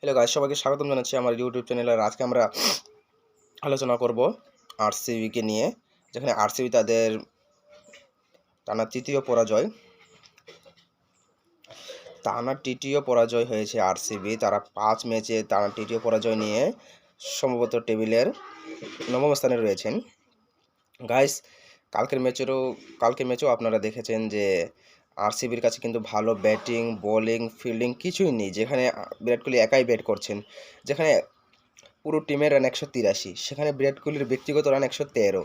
Hello guys, সবাইকে স্বাগতম জানাচ্ছি আমার ইউটিউব চ্যানেলে। আর আজকে আমরা আলোচনা করব আরসিবিকে নিয়ে, যেখানে আরসিবি তাদের টানা তৃতীয় পরাজয় হয়েছে আরসিবি। তারা 5 ম্যাচে টানা তৃতীয় পরাজয় নিয়ে সম্ভবত টেবিলের নবম স্থানে রয়েছেন। গাইস, কালকে ম্যাচেও আপনারা দেখেছেন যে আরসিবির কাছে কিন্তু ভালো ব্যাটিং, বোলিং, ফিল্ডিং কিছুই নেই, যেখানে বিরাট কোহলি একাই ব্যাট করছেন। যেখানে পুরো টিমের রান 183, সেখানে বিরাট কোহলির ব্যক্তিগত রান 113।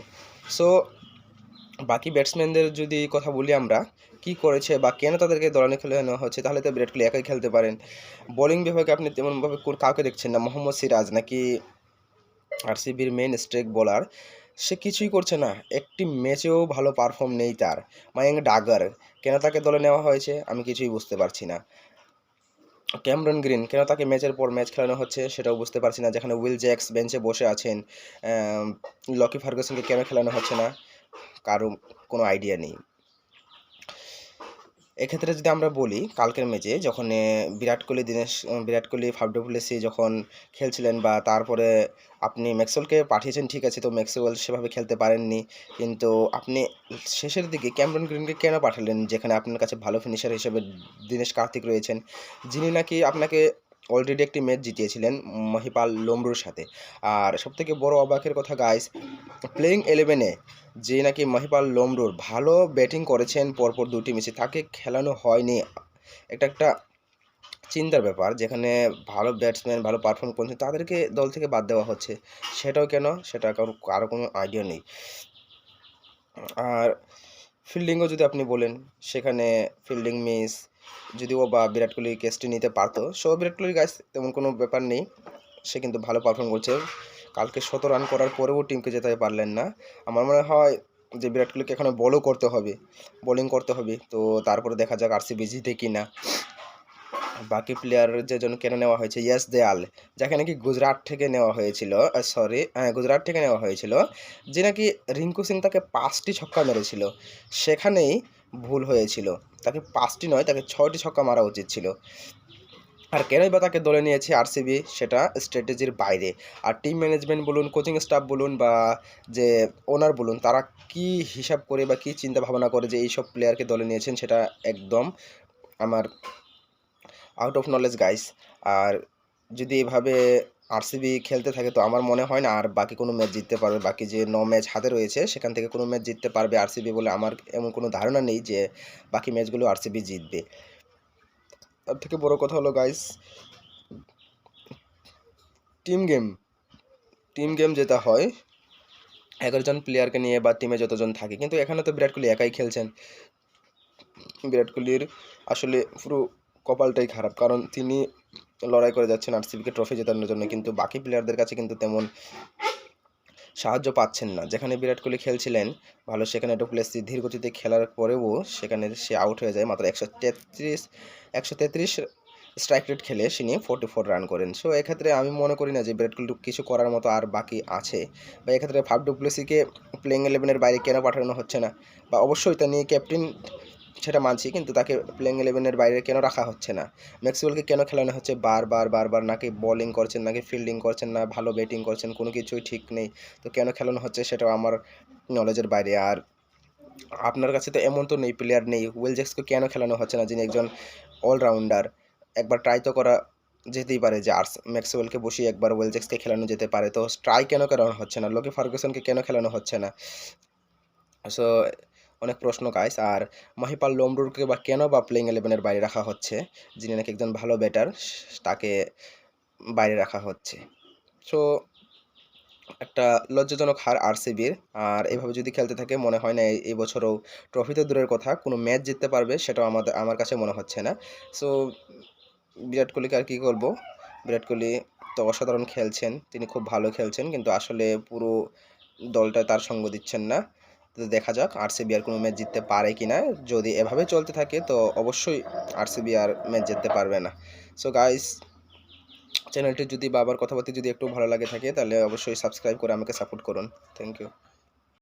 সো বাকি ব্যাটসম্যানদের যদি কথা বলি আমরা, কি করেছে বা কেন তাদেরকে দলে খেলানো হচ্ছে, তাহলে তো বিরাট কোহলি একাই খেলতে পারেন। বোলিং বিভাগে আপনি তেমনভাবে কাউকে দেখছেন না। মোহাম্মদ সিরাজ নাকি আরসিবির মেন স্ট্রাইক বোলার, সে কিছুই করছে না, একটি ম্যাচেও ভালো পারফর্ম নেই তার। মায়াঙ্ক ডাগার, কেন তাকে দলে নেওয়া হয়েছে আমি কিছুই বুঝতে পারছি না। ক্যামেরন গ্রিন, কেন তাকে ম্যাচের পর ম্যাচ খেলানো হচ্ছে সেটাও বুঝতে পারছি না। যেখানে উইল জ্যাক্স বেঞ্চে বসে আছেন, লকি ফার্গুসনকে কেন খেলানো হচ্ছে না, কারো কোনো আইডিয়া নেই। এক্ষেত্রে যদি আমরা বলি, কালকের ম্যাচে যখন Virat Kohli Faf du Plessis যখন খেলছিলেন, বা তারপরে আপনি ম্যাক্সওয়েলকে পাঠিয়েছেন, ঠিক আছে, তো ম্যাক্সওয়েল সেভাবে খেলতে পারেননি। কিন্তু আপনি শেষের দিকে ক্যামেরন গ্রিনকে কেন পাঠালেন, যেখানে আপনার কাছে ভালো ফিনিশার হিসেবে দীনেশ কার্তিক রয়েছেন, যিনি নাকি আপনাকে অলরেডি একটি ম্যাচ জিতিয়েছিলেন মহিপাল লোমরুর সাথে। আর সবথেকে বড় অবাকের কথা গাইস, প্লেইং 11-এ যে নাকি মহিপাল লোমরুর ভালো ব্যাটিং করেছেন পরপর দুটি ম্যাচে, তাকে খেলানো হয়নি। একটা চিন্তার ব্যাপার, যেখানে ভালো ব্যাটসম্যান ভালো পারফর্ম করছে তাদেরকে দল থেকে বাদ দেওয়া হচ্ছে। সেটাও কেন, সেটা কারো কোনো আইডিয়া নেই। আর ফিল্ডিংও যদি আপনি বলেন, সেখানে ফিল্ডিং মিস, যদিও বা বিরাট কোহলি কেসটি নিতে পারতো। বিরাট কোহলির গাছ তেমন কোনো ব্যাপার নেই, সে কিন্তু ভালো পারফর্ম করছে। কালকে 100 রান করার পরেও টিমকে জেতাতে পারলেন না। আমার মনে হয় যে বিরাট কোহলিকে এখানে বোলিং করতে হবে, তো তারপরে দেখা যাক আরসিবি জিতে কি না। বাকি প্লেয়ার যে জন্য কেন নেওয়া হয়েছে, ইয়াস দেয়াল, যাকে নাকি গুজরাট থেকে নেওয়া হয়েছিল, যে নাকি রিঙ্কু সিং তাকে 5টি ছক্কা মেরেছিল, সেখানেই ভুল হয়েছিল। তাকে 5টি নয়, তাকে 6টি ছক্কা মারা উচিত ছিল। আর কেনই বা তাকে দলে নিয়েছে আরসিবি, সেটা স্ট্র্যাটেজির বাইরে। আর টিম ম্যানেজমেন্ট বলুন, কোচিং স্টাফ বলুন, বা যে ওনার বলুন, তারা কি হিসাব করে বা কী চিন্তা ভাবনা করে যে এইসব প্লেয়ারকে দলে নিয়েছেন, সেটা একদম আমার আউট অফ নলেজ গাইস। আর যদি এভাবে আরসিবি খেলতে থাকে, তো আমার মনে হয় না আর বাকি কোনো ম্যাচ জিততে পারবে। বাকি যে 9 ম্যাচ হাতে রয়েছে, সেখান থেকে কোনো ম্যাচ জিততে পারবে আরসিবি বলে আমার এমন কোনো ধারণা নেই যে বাকি ম্যাচগুলো আরসিবি জিতবে। তার থেকে বড় কথা হলো গাইস, টিম গেম যেটা হয় 11জন প্লেয়ারকে নিয়ে বা টিমে যতজন থাকে, কিন্তু এখানে তো বিরাট কোহলি একাই খেলছেন। বিরাট কোহলির আসলে পুরো কপালটাই খারাপ, কারণ তিনি লড়াই করে যাচ্ছেন আরসিবিকে ট্রফি জেতানোর জন্য, কিন্তু বাকি প্লেয়ারদের কাছে কিন্তু তেমন সাহায্য পাচ্ছেন না। যেখানে বিরাট কোহলি খেলছিলেন ভালো, সেখানে ডু প্লেসি ধীর গতিতে খেলার পরেও সেখানে সে আউট হয়ে যায়। মাত্র 133 স্ট্রাইক রেট খেলে তিনি 44 রান করেন। এক্ষেত্রে আমি মনে করি না যে বিরাট কোহলি কিছু করার মতো আর বাকি আছে। বা এক্ষেত্রে ফাফ ডু প্লেসিকে প্লেইং 11-এর বাইরে কেন পাঠানো হচ্ছে না, বা অবশ্যই তা নিয়ে ক্যাপ্টেন সেটা মানছি, কিন্তু তাকে প্লেইং 11-এর বাইরে কেন রাখা হচ্ছে না। ম্যাক্সওয়েলকে কেন খেলানো হচ্ছে বারবার, নাকি বোলিং করছেন নাকি ফিল্ডিং করছেন, না ভালো ব্যাটিং করছেন, কোনো কিছুই ঠিক নেই। তো কেন খেলানো হচ্ছে সেটাও আমার নলেজের বাইরে। আর আপনার কাছে তো এমন তো নেই, প্লেয়ার নেই, উইল জ্যাক্সকে কেন খেলানো হচ্ছে না, যিনি একজন অলরাউন্ডার। একবার ট্রাই তো করা যেতেই পারে যে ম্যাক্সওয়েলকে বসিয়ে একবার উইল জ্যাক্সকে খেলানো যেতে পারে। তো ট্রাই কেন করানো হচ্ছে না, লোকি ফার্গুসনকে কেন খেলানো হচ্ছে না। সো অনেক প্রশ্ন গাইস। আর মহিপাল লোমরুরকে বা কেন বা প্লেইং 11-এর বাইরে রাখা হচ্ছে, যিনি নাকি একজন ভালো ব্যাটার, তাকে বাইরে রাখা হচ্ছে। সো একটা লজ্জাজনক হার আরসিবির। আর এভাবে যদি খেলতে থাকে, মনে হয় না এই বছরও ট্রফি তো দূরের কথা, কোনো ম্যাচ জিততে পারবে, সেটাও আমার কাছে মনে হচ্ছে না। সো বিরাট কোহলিকে আর কী করবো, বিরাট কোহলি তো অসাধারণ খেলছেন, তিনি খুব ভালো খেলছেন, কিন্তু আসলে পুরো দলটা তার সঙ্গ দিচ্ছেন না। তো দেখা যাক আরসিবি আর কোনো ম্যাচ জিততে পারে কি না। যদি এভাবে চলতে থাকে, তো অবশ্যই আরসিবি আর ম্যাচ জিততে পারবে না। সো গাইস, চ্যানেলটি যদি বা আবার কথাবার্তা যদি একটু ভালো লাগে থাকে, তাহলে অবশ্যই সাবস্ক্রাইব করে আমাকে সাপোর্ট করুন। Thank you.